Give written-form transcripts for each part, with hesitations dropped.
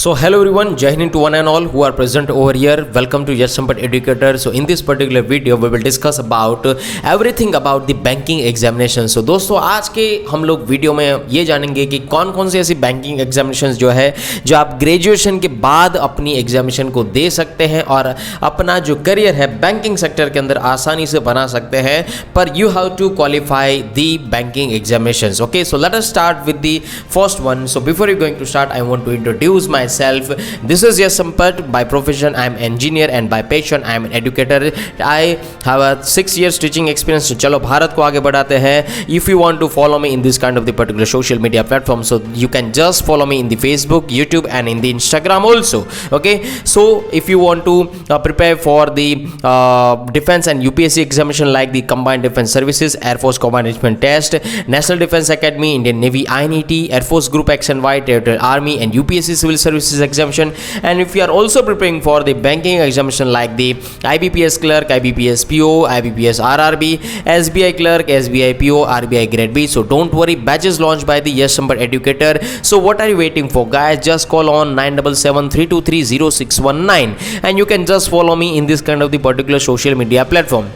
So hello everyone, Jai Hind to one and all who are present over here. Welcome to Yes Sampat Educator. So in this particular video we will discuss about everything about the banking examination. So दोस्तों आज के हम लोग video में ये जानेंगे कि कौन कौन सी ऐसी बैंकिंग एग्जामिनेशंस जो है जो आप ग्रेजुएशन के बाद अपनी एग्जामिनेशन को दे सकते हैं और अपना जो करियर है बैंकिंग सेक्टर के अंदर आसानी से बना सकते हैं, पर you have to qualify the banking examinations. Okay, so let us start with the first one. So before you going to start I want to introduce myself. This is Yes Sampat. By profession I am engineer and by passion I am an educator. I have a 6 years teaching experience. चलो भारत को आगे बढ़ाते हैं. If you want to follow me in this kind of the particular social media platform, so you can just follow me in the Facebook, YouTube and in the Instagram also. Okay, so if you want to prepare for the defense and UPSC examination like the Combined Defense Services, Air Force Combined Enlistment Test, National Defense Academy, Indian Navy INET, Air Force Group X and Y, Territorial Army and UPSC Civil Services examination, and if you are also preparing for the banking examination like the IBPS clerk, IBPS PO, IBPS RRB, SBI clerk, SBI PO, RBI grade B, so don't worry, batches launched by the Yes Sampat Educator. So what are you waiting for, guys? Just call on 9773230619 and you can just follow me in this kind of the particular social media platform.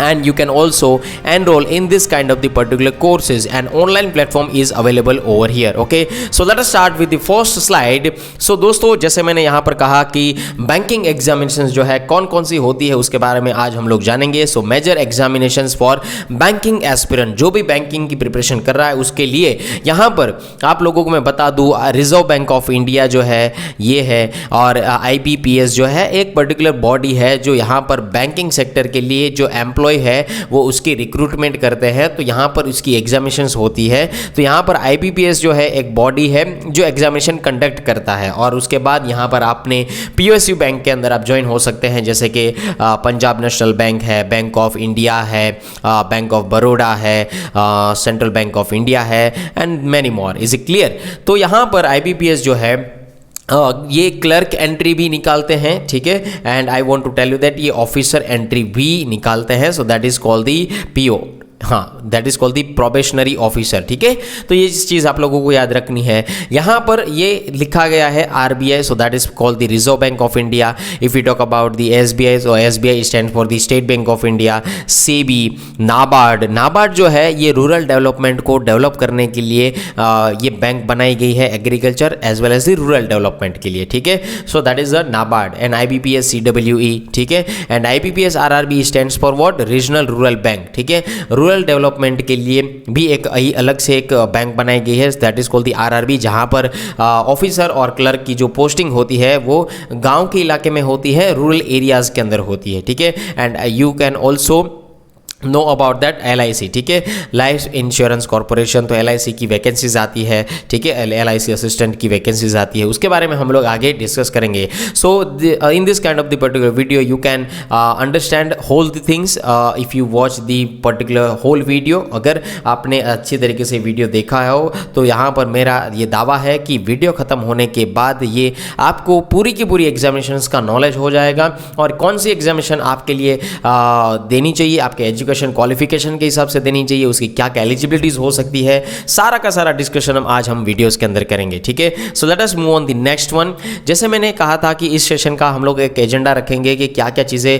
And you can also enroll in this kind of the particular courses, and online platform is available over here. Okay, so let us start with the first slide. So दोस्तों जैसे मैंने यहाँ पर कहा कि banking examinations जो है कौन कौन सी होती है उसके बारे में आज हम लोग जानेंगे. So major examinations for banking aspirant, जो भी बैंकिंग की प्रिपरेशन कर रहा है उसके लिए यहाँ पर आप लोगों को मैं बता दूँ रिजर्व बैंक ऑफ इंडिया जो है ये है, और IBPS जो है एक पर्टिकुलर बॉडी है जो यहाँ पर बैंकिंग सेक्टर के लिए जो एम्प्लॉय है वो उसकी रिक्रूटमेंट करते हैं. तो यहाँ पर उसकी एग्जामिनेशंस होती है. तो यहाँ पर IBPS जो है एक बॉडी है जो एग्जामिनेशन कंडक्ट करता है, और उसके बाद यहाँ पर आपने PSU बैंक के अंदर आप ज्वाइन हो सकते हैं, जैसे कि पंजाब नेशनल बैंक है, बैंक ऑफ इंडिया है, बैंक ऑफ बड़ौदा है, सेंट्रल बैंक ऑफ इंडिया है and many more. Is it clear? तो यहाँ पर IBPS जो है ये क्लर्क एंट्री भी निकालते हैं, ठीक है, and I want to tell you that ये ऑफिसर एंट्री भी निकालते हैं. So that is called the PO. हाँ, that is called the probationary officer. ठीक है, तो ये चीज़ आप लोगों को याद रखनी है. यहाँ पर ये लिखा गया है RBI, so that is called the reserve bank of India. If you talk about the SBI, so SBI stand for the state bank of India. SEBI, NABARD जो है ये रूरल डेवलपमेंट को डेवलप करने के लिए ये बैंक बनाई गई है, agriculture as well as the rural development के लिए. ठीक है, so that is the NABARD. And IBPS CWE, ठीक है, and IBPS RRB stands for what? Regional rural bank. ठीक है, रूरल डेवलपमेंट के लिए भी एक अलग से एक बैंक बनाई गई है, that is called the RRB, जहां पर ऑफिसर और क्लर्क की जो पोस्टिंग होती है वो गांव के इलाके में होती है, रूरल एरियाज के अंदर होती है. ठीक है, and you can also know about that LIC. ठीक है, लाइफ इंश्योरेंस कॉर्पोरेशन, तो LIC की वैकेंसीज आती है. ठीक है, LIC असिस्टेंट की वैकेंसीज आती है, उसके बारे में हम लोग आगे डिस्कस करेंगे. So in this kind of the particular video you can understand whole the things if you watch the particular whole video. अगर आपने अच्छी तरीके से वीडियो देखा हो तो यहाँ पर मेरा ये दावा है कि वीडियो ख़त्म होने के बाद ये आपको पूरी की पूरी एग्जामिनेशंस का नॉलेज हो जाएगा, और कौन सी एग्जामिनेशन आपके लिए देनी चाहिए, आपके एजुकेशन क्वालिफिकेशन के हिसाब से देनी चाहिए, उसकी क्या क्या एलिजिबिलिटीज हो सकती है, सारा का सारा डिस्कशन हम वीडियोस के अंदर करेंगे. ठीक है, so let us move on the next one. जैसे मैंने कहा था कि इस सेशन का हम लोग एक एजेंडा रखेंगे कि क्या क्या चीज़ें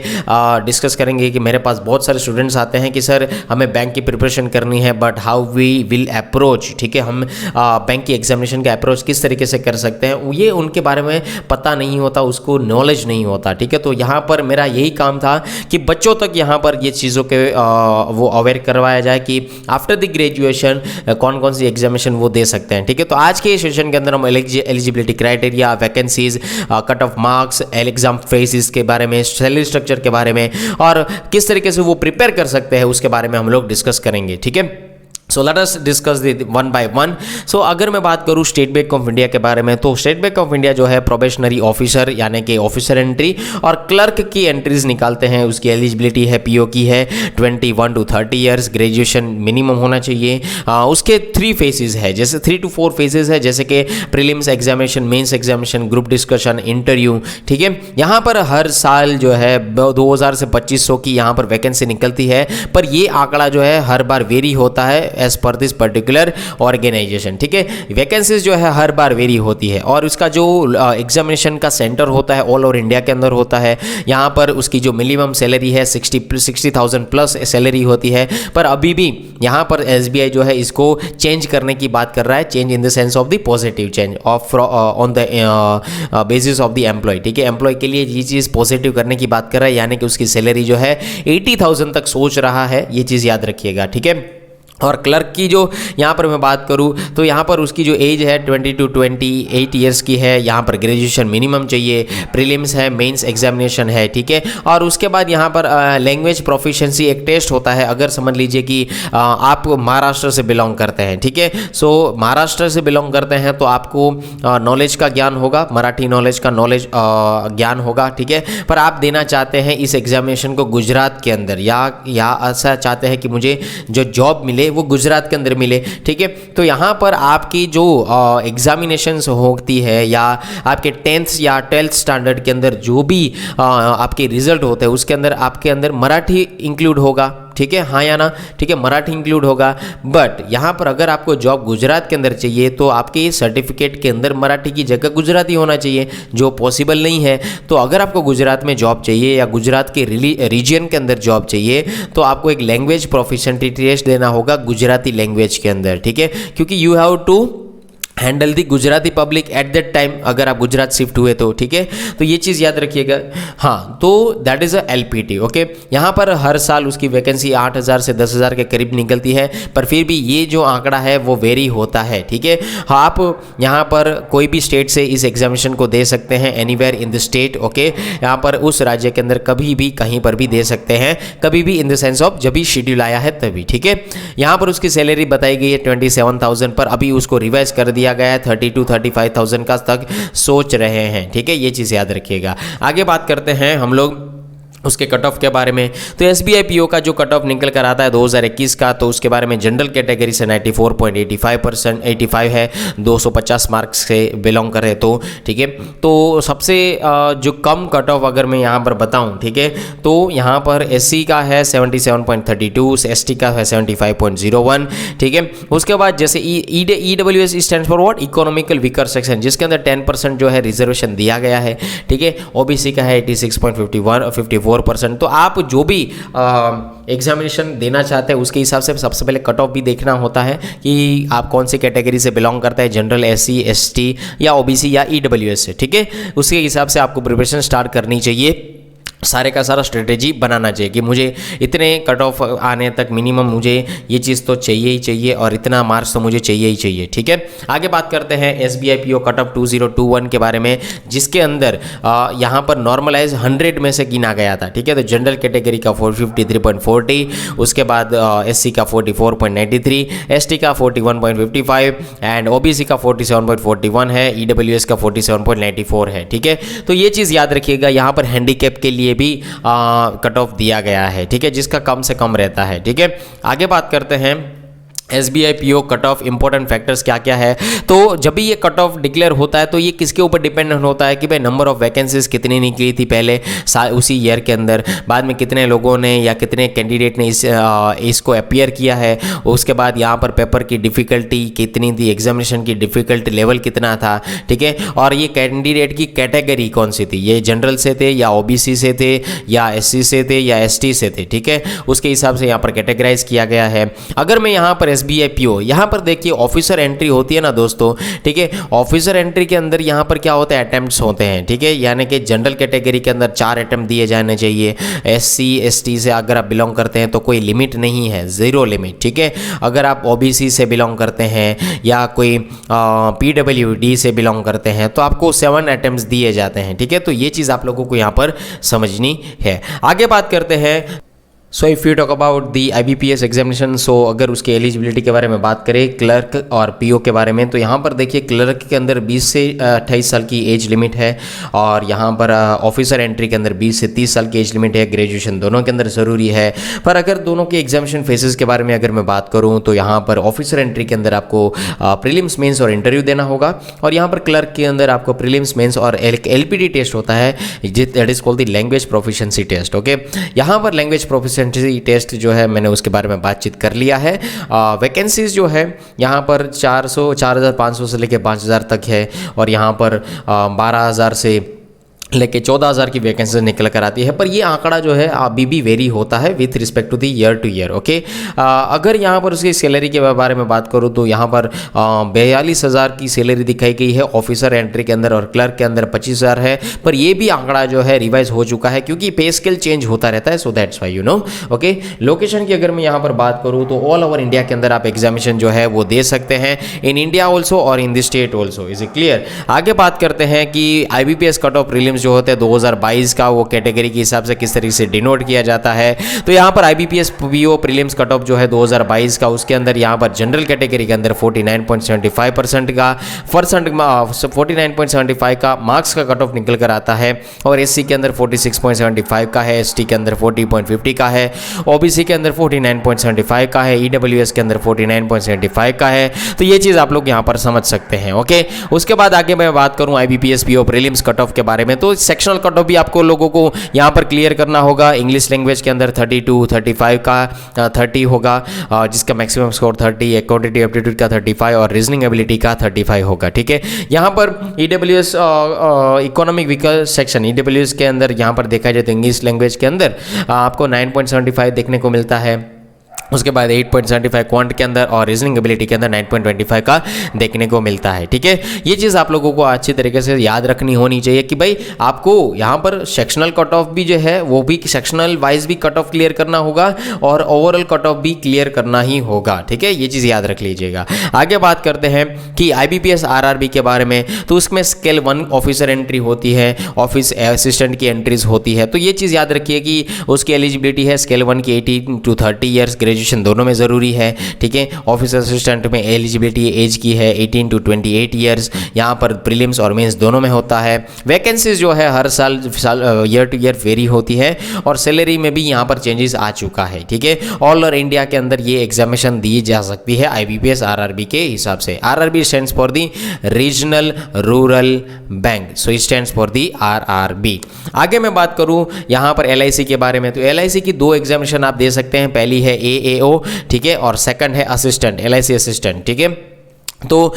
डिस्कस करेंगे. कि मेरे पास बहुत सारे स्टूडेंट्स आते हैं कि सर हमें बैंक की प्रिपरेशन करनी है, but how we will approach. ठीक है, हम बैंक की एग्जामिनेशन का अप्रोच किस तरीके से कर सकते हैं, ये उनके बारे में पता नहीं होता, उसको नॉलेज नहीं होता. ठीक है, तो यहाँ पर मेरा यही काम था कि बच्चों तक यहाँ पर ये चीज़ों के वो अवेयर करवाया जाए कि आफ्टर द ग्रेजुएशन कौन कौन सी एग्जामिनेशन वो दे सकते हैं. ठीक है, तो आज के सेशन के अंदर हम eligibility criteria, vacancies, cut off marks, exam faces के बारे में, सैलरी स्ट्रक्चर के बारे में, और किस तरीके से वो प्रिपेयर कर सकते हैं उसके बारे में हम लोग डिस्कस करेंगे. ठीक है, so let us discuss the one by one. So अगर मैं बात करूँ स्टेट बैंक ऑफ इंडिया के बारे में, तो स्टेट बैंक ऑफ इंडिया जो है प्रोबेशनरी ऑफिसर यानी कि ऑफिसर एंट्री और क्लर्क की एंट्रीज निकालते हैं. उसकी एलिजिबिलिटी है PO की है 21 to 30 ईयर्स, ग्रेजुएशन मिनिमम होना चाहिए. उसके 3 फेजेस है, जैसे 3 to 4 फेजेस है, जैसे कि prelims examination, mains examination, group discussion, interview. ठीक है, यहाँ पर हर साल जो है 2000 से 2500 की यहाँ पर वैकेंसी निकलती है, पर ये आंकड़ा जो है हर बार वेरी होता है as per this particular organisation. ठीक है, वैकेंसीज जो है हर बार वेरी होती है और उसका जो एग्जामिनेशन का सेंटर होता है ऑल ओवर इंडिया के अंदर होता है। यहाँ पर उसकी जो मिनिमम सैलरी है 60,000 प्लस सैलरी होती है, पर अभी भी यहाँ पर SBI जो है इसको चेंज करने की बात कर रहा है, change in the sense of the positive change of on the basis of the employ. ठीक है, एम्प्लॉय के लिए ये चीज़ पॉजिटिव करने की बात कर रहा है, यानी कि उसकी सैलरी जो है 80,000 तक सोच रहा है, ये चीज़ याद रखिएगा। ठीक है, और क्लर्क की जो यहाँ पर मैं बात करूँ तो यहाँ पर उसकी जो एज है 20 to 28 ईयर्स की है। यहाँ पर ग्रेजुएशन मिनिमम चाहिए, प्रीलिम्स है, मेंस एग्जामिनेशन है। ठीक है, और उसके बाद यहाँ पर लैंग्वेज प्रोफिशिएंसी एक टेस्ट होता है। अगर समझ लीजिए कि आप महाराष्ट्र से बिलोंग करते हैं, ठीक है, सो महाराष्ट्र से बिलोंग करते हैं तो आपको नॉलेज का ज्ञान होगा, मराठी नॉलेज का ज्ञान होगा। ठीक है, पर आप देना चाहते हैं इस एग्जामिनेशन को गुजरात के अंदर या ऐसा चाहते हैं कि मुझे जो जॉब मिले वो गुजरात के अंदर मिले। ठीक है, तो यहाँ पर आपकी जो एग्जामिनेशंस होती है या आपके 10th या 12th स्टैंडर्ड के अंदर जो भी आपके रिजल्ट होते हैं उसके अंदर आपके अंदर मराठी इंक्लूड होगा। ठीक है, हाँ या ना? ठीक है, मराठी इंक्लूड होगा। बट यहाँ पर अगर आपको जॉब गुजरात के अंदर चाहिए तो आपके सर्टिफिकेट के अंदर मराठी की जगह गुजराती होना चाहिए, जो पॉसिबल नहीं है। तो अगर आपको गुजरात में जॉब चाहिए या गुजरात के रीजन के अंदर जॉब चाहिए तो आपको एक लैंग्वेज प्रोफिशिएंसी टेस्ट देना होगा गुजराती लैंग्वेज के अंदर। ठीक है, क्योंकि you have to handle the Gujarati public at that time, अगर आप गुजरात शिफ्ट हुए तो। ठीक है, तो ये चीज़ याद रखिएगा। हाँ, तो that is a LPT। Okay, यहाँ पर हर साल उसकी वैकेंसी 8,000 से 10,000 के करीब निकलती है, पर फिर भी ये जो आंकड़ा है वो वेरी होता है। ठीक है, हाँ, आप यहाँ पर कोई भी स्टेट से इस एग्जामिनेशन को दे सकते हैं, anywhere in the state. Okay, यहाँ पर उस राज्य के अंदर कभी भी कहीं पर भी दे सकते हैं, कभी भी इन द सेंस ऑफ जब भी शेड्यूल आया है तभी। ठीक है, यहाँ पर उसकी सैलरी बताई गई है 27,000, पर अभी उसको रिवाइज कर दिया गया है 30 to 35,000 का तक सोच रहे हैं। ठीक है, ये चीज़ याद रखिएगा। आगे बात करते हैं हम लोग उसके कट ऑफ के बारे में। तो SBI PO का जो कट ऑफ निकल कर आता है 2021 का, तो उसके बारे में जनरल कैटेगरी से 94.85% 85 है, 250 मार्क्स से बिलोंग करे तो। ठीक है, तो सबसे जो कम कट ऑफ अगर मैं यहाँ पर बताऊँ, ठीक है, तो यहाँ पर SC का है 77.32, ST का है 75.01। ठीक है, उसके बाद जैसे EWS stand for what, economical weaker section, जिसके अंदर 10% जो है रिजर्वेशन दिया गया है। ठीक है, OBC का है 86.54%। तो आप जो भी एग्जामिनेशन देना चाहते हैं उसके हिसाब से सबसे पहले कट ऑफ भी देखना होता है कि आप कौन सी कैटेगरी से बिलोंग करते हैं, जनरल, SC, ST या OBC या EWS से। ठीक है, उसके हिसाब से आपको प्रिपरेशन स्टार्ट करनी चाहिए, सारे का सारा स्ट्रेटेजी बनाना चाहिए कि मुझे इतने कट ऑफ आने तक मिनिमम मुझे ये चीज़ तो चाहिए ही चाहिए और इतना मार्क्स तो मुझे चाहिए ही चाहिए। ठीक है, आगे बात करते हैं SBI PO कट ऑफ 2021 के बारे में, जिसके अंदर यहाँ पर नॉर्मलाइज 100 में से गिना गया था। ठीक है, तो जनरल कैटेगरी का 453.40, उसके बाद SC का 44.93, ST का 41.55 एंड OBC का 47.41 है, EWS का 47.94 है। ठीक है, तो ये चीज़ याद रखिएगा, यहाँ पर हैंडीकैप के लिए भी कट ऑफ दिया गया है। ठीक है, जिसका कम से कम रहता है। ठीक है, आगे बात करते हैं SBI PO cut off important factors क्या क्या है। तो जब भी ये कट ऑफ डिक्लेयर होता है तो ये किसके ऊपर डिपेंडेंट होता है कि भाई नंबर ऑफ वैकेंसीज कितनी निकली थी पहले उसी ईयर के अंदर, बाद में कितने लोगों ने या कितने कैंडिडेट ने इसको अपीयर किया है, उसके बाद यहाँ पर पेपर की डिफ़िकल्टी कितनी थी, एग्जामिनेशन की डिफ़िकल्टी लेवल कितना था। ठीक है, और ये कैंडिडेट की कैटेगरी कौन सी थी, ये जनरल से थे या OBC से थे या SC से थे या ST से थे। ठीक है, उसके हिसाब से यहाँ पर कैटेगराइज किया गया है। अगर मैं यहाँ पर SBI PO, यहाँ पर देखिए ऑफिसर एंट्री होती है ना दोस्तों। ठीक है, ऑफिसर एंट्री के अंदर यहाँ पर क्या होता है, अटेम्प्ट्स होते हैं। ठीक है, यानी कि जनरल कैटेगरी के अंदर 4 अटेम्प्ट दिए जाने चाहिए। SC ST से अगर आप बिलोंग करते हैं तो कोई लिमिट नहीं है, 0 लिमिट। ठीक है, अगर आप OBC से बिलोंग करते हैं या कोई PWD से बिलोंग करते हैं तो आपको 7 अटेम्प्ट्स दिए जाते हैं। ठीक है, तो ये चीज़ आप लोगों को यहाँ पर समझनी है। आगे बात करते हैं so if you talk about the IBPS examination, so अगर उसके एलिजिबिलिटी के बारे में बात करें क्लर्क और PO के बारे में, तो यहाँ पर देखिए क्लर्क के अंदर 20 से 28 साल की एज लिमिट है और यहाँ पर ऑफिसर एंट्री के अंदर 20 से 30 साल की एज लिमिट है। ग्रेजुएशन दोनों के अंदर ज़रूरी है। पर अगर दोनों के एग्जामिनेशन फेसेस के बारे में अगर मैं बात करूँ तो यहाँ पर ऑफिसर एंट्री के अंदर आपको प्रीलिम्स मेंस और इंटरव्यू देना होगा, और यहाँ पर क्लर्क के अंदर आपको प्रीलिम्स मेंस और LPT टेस्ट होता है, that is called the language proficiency test. Okay, यहाँ पर लैंग्वेज प्रोफिशिएंसी प्रोफिशिएंसी टेस्ट जो है मैंने उसके बारे में बातचीत कर लिया है। वैकेंसीज़ जो है यहाँ पर 4,500 से लेकर 5,000 तक है, और यहाँ पर 12,000 से लेके 14,000 की वैकेंसी निकल कर आती है। पर ये आंकड़ा जो है अभी भी वेरी होता है with respect to the year to year. Okay, अगर यहाँ पर उसकी सैलरी के बारे में बात करूँ तो यहाँ पर 42,000 की सैलरी दिखाई गई है ऑफिसर एंट्री के अंदर, और क्लर्क के अंदर 25,000 है। पर ये भी आंकड़ा जो है रिवाइज हो चुका है क्योंकि पे स्केल चेंज होता रहता है, so that's why you know. Okay, location की अगर मैं यहाँ पर बात करूँ तो ऑल ओवर इंडिया के अंदर आप एग्जामिनेशन जो है वो दे सकते हैं, इन इंडिया ऑल्सो और in the state also. Is it clear? आगे बात करते हैं कि IBPS कट ऑफ प्रीलिम्स जो होते हैं 2022 का, वो कैटेगरी के हिसाब से किस तरीके से डिनोट किया जाता है। तो यहाँ पर IBPS PO prelims cut off जो है 2022 का, उसके अंदर यहाँ पर जनरल कैटेगरी के अंदर 49.75% का 49.75 का मार्क्स का कट ऑफ निकल कर आता है, और SC के अंदर 46.75 का है, ST के अंदर 40.50 का है, OBC के अंदर 49.75 का है, EWS के अंदर 49.75 का है। तो ये चीज़ आप लोग यहाँ पर समझ सकते हैं। ओके, उसके बाद आगे मैं बात करूँ IBPS PO prelims cut off के बारे में, तो सेक्शनल कट ऑफ भी आपको लोगों को यहाँ पर क्लियर करना होगा। इंग्लिश लैंग्वेज के अंदर 32, 35 का 30 होगा, जिसका मैक्सिमम स्कोर 30 है, क्वांटिटी एप्टीट्यूड का 35 और रीजनिंग एबिलिटी का 35 होगा। ठीक है, यहाँ पर EWS economic vehicle section EWS के अंदर यहाँ पर देखा जाए तो इंग्लिश लैंग्वेज के अंदर आपको 9.75 देखने को मिलता है। उसके बाद 8.75 क्वांट के अंदर और रीजनिंग एबिलिटी के अंदर 9.25 का देखने को मिलता है। ठीक है, ये चीज़ आप लोगों को अच्छी तरीके से याद रखनी होनी चाहिए कि भाई आपको यहाँ पर सेक्शनल कट ऑफ भी जो है वो भी सेक्शनल वाइज भी कट ऑफ क्लियर करना होगा और ओवरऑल कट ऑफ भी क्लियर करना ही होगा। ठीक है, ये चीज़ याद रख लीजिएगा। आगे बात करते हैं कि IBPS RRB के बारे में, तो उसमें स्केल 1 ऑफिसर एंट्री होती है, ऑफिस असिस्टेंट की एंट्रीज होती है। तो ये चीज़ याद रखिए कि उसकी एलिजिबिलिटी है स्केल 1 की 18 to 30 ईयर्स, ग्रेजुएशन दोनों में ज़रूरी है। ठीक है, ऑफिस असिस्टेंट में एलिजिबिलिटी एज की है 18 to 28 ईयर्स, यहाँ पर प्रीलिम्स और मेंस दोनों में होता है। वैकेंसीज जो है हर साल ईयर टू ईयर वेरी होती है, और सैलरी में भी यहाँ पर चेंजेस आ चुका है। ठीक है, ऑल ओवर इंडिया के अंदर ये एग्जामिनेशन दी जा सकती है IBPS RRB के हिसाब से। RRB stands for the regional rural bank, so it stands for the RRB। आगे मैं बात करूँ यहाँ पर LIC के बारे में, तो LIC की 2 एग्जामिनेशन आप दे सकते हैं, पहली है AAO, ठीक है, और सेकंड है असिस्टेंट, LIC असिस्टेंट। ठीक है, तो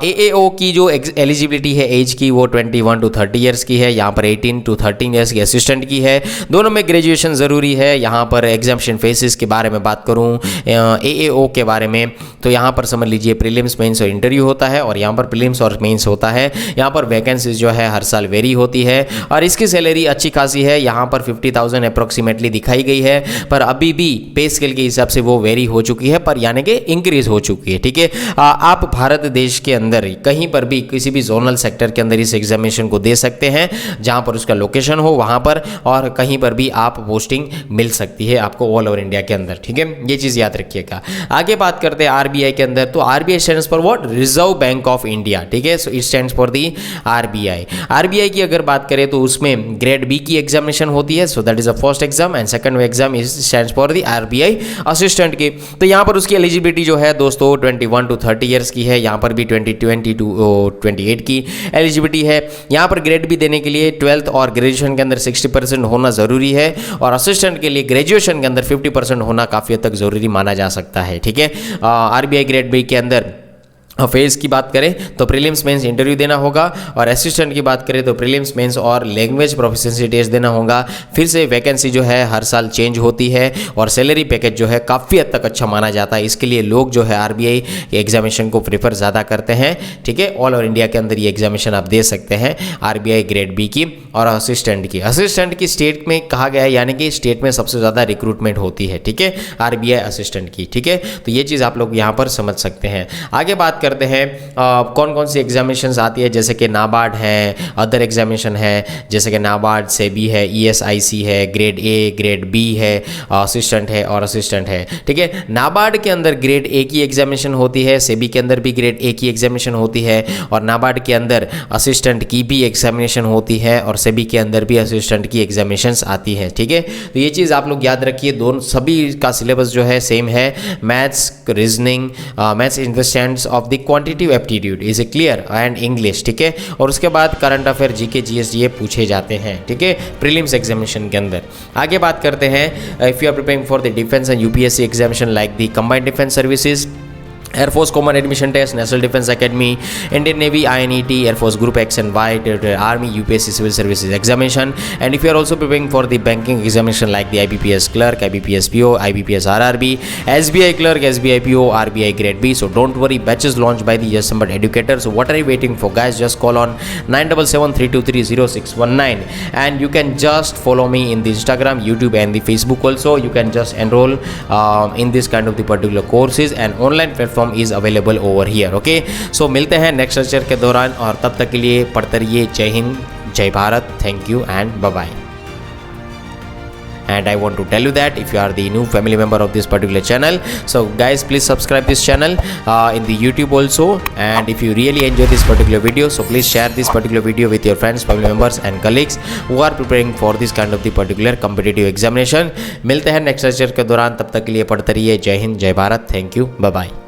AAO की जो एलिजिबिलिटी है एज की वो 21 to 30 ईयर्स की है, यहाँ पर 18 to 13 ईयर्स की असिस्टेंट की है। दोनों में ग्रेजुएशन ज़रूरी है। यहाँ पर एग्जामिनेशन फेसिस के बारे में बात करूँ AAO के बारे में, तो यहाँ पर समझ लीजिए प्रीलिम्स मेंस और इंटरव्यू होता है, और यहाँ पर प्रीलिम्स और मेंस होता है। यहाँ पर वैकेंसीज जो है हर साल वेरी होती है, और इसकी सैलरी अच्छी खासी है, यहाँ पर 50,000 अप्रोक्सीमेटली दिखाई गई है, पर अभी भी पे स्केल के हिसाब से वो वेरी हो चुकी है, पर यानी कि इंक्रीज हो चुकी है। ठीक है, आप भारत देश के अंदर कहीं पर भी किसी भी जोनल सेक्टर के अंदर इस एग्जामिनेशन को दे सकते हैं, जहां पर उसका लोकेशन हो वहां पर, और कहीं पर भी आप पोस्टिंग मिल सकती है आपको ऑल ओवर इंडिया के अंदर। ठीक है, ये चीज़ याद रखिएगा। आगे बात करते हैं RBI के अंदर, तो RBI stands for what? Reserve bank of India. ठीक है, so it stands for the RBI। RBI की अगर बात करें तो उसमें ग्रेड B की एग्जामिनेशन होती है, so that is the first exam, and second exam is stands for the RBI assistant की। तो यहाँ पर उसकी एलिजिबिलिटी जो है दोस्तों 21 to 30 ईयर्स की है, यहाँ पर भी 20 to 28 की एलिजिबिलिटी है। यहाँ पर ग्रेड भी देने के लिए 12th और ग्रेजुएशन के अंदर 60% होना ज़रूरी है, और असिस्टेंट के लिए ग्रेजुएशन के अंदर 50% होना काफ़ी हद तक ज़रूरी माना जा सकता है। ठीक है, RBI ग्रेड बी के अंदर फेज़ की बात करें तो प्रीलिम्स मेंस इंटरव्यू देना होगा, और असिस्टेंट की बात करें तो प्रीलिम्स मेंस और लैंग्वेज प्रोफिशिएंसी टेस्ट देना होगा। फिर से वैकेंसी जो है हर साल चेंज होती है, और सैलरी पैकेज जो है काफ़ी हद तक अच्छा माना जाता है। इसके लिए लोग जो है RBI एग्जामिनेशन को प्रेफर ज़्यादा करते हैं। ठीक है, ऑल ओवर इंडिया के अंदर ये एग्जामिनेशन आप दे सकते हैं RBI ग्रेड B की और असिस्टेंट की। असिस्टेंट की स्टेट में कहा गया है, यानी कि स्टेट में सबसे ज़्यादा रिक्रूटमेंट होती है। ठीक है, RBI असिस्टेंट की। ठीक है, तो ये चीज़ आप लोग यहाँ पर समझ सकते हैं। आगे बात करते हैं कौन कौन सी एग्जामिनेशंस आती है, जैसे कि नाबार्ड है, अदर एग्जामिनेशन है, जैसे कि नाबार्ड सेबी है, ESIC है, ग्रेड A ग्रेड B है, असिस्टेंट है और असिस्टेंट है। ठीक है, नाबार्ड के अंदर ग्रेड A की एग्जामिनेशन होती है, सेबी के अंदर भी ग्रेड A की एग्जामिनेशन होती है, और नाबार्ड के अंदर असिस्टेंट की भी एग्जामिनेशन होती है, और सेबी के अंदर भी असिस्टेंट की एग्जामिनेशंस आती है। ठीक है, तो ये चीज़ आप लोग याद रखिए, दोनों सभी का सिलेबस जो है सेम है। Maths reasoning, maths in the sense of the quantitative aptitude is a clear and English, ठीक है। और उसके बाद करंट अफेयर, जीके, जीएस, ये पूछे जाते हैं, ठीक है, प्रीलिम्स एग्जामिनेशन के अंदर। आगे बात करते हैं, if you are preparing for the defence and UPSC examination like the combined defence services, Air Force Common Admission Test, National Defense Academy, Indian Navy, INET, Air Force Group X and Y, Army, UPSC Civil Services Examination, and if you are also preparing for the banking examination like the IBPS Clerk, IBPS PO, IBPS RRB, SBI Clerk, SBI PO, RBI Grade B, so don't worry, batches launched by the Yes Sambat Educator. So what are you waiting for, guys? Just call on 9773230619 and you can just follow me in the Instagram, YouTube and the Facebook also. You can just enroll in this kind of the particular courses and online platform is available over here, okay? So मिलते हैं next lecture के दौरान और तब तक के लिए पढ़ते रहिए। जय हिंद, जय Bharat, thank you and bye bye. And I want to tell you that if you are the new family member of this particular channel, so guys please subscribe this channel in the YouTube also, and if you really enjoy this particular video, so please share this particular video with your friends, family members and colleagues who are preparing for this kind of the particular competitive examination. मिलते हैं next lecture के दौरान, तब तक के लिए पढ़ते रहिए। जय हिंद, जय Bharat, thank you, bye bye.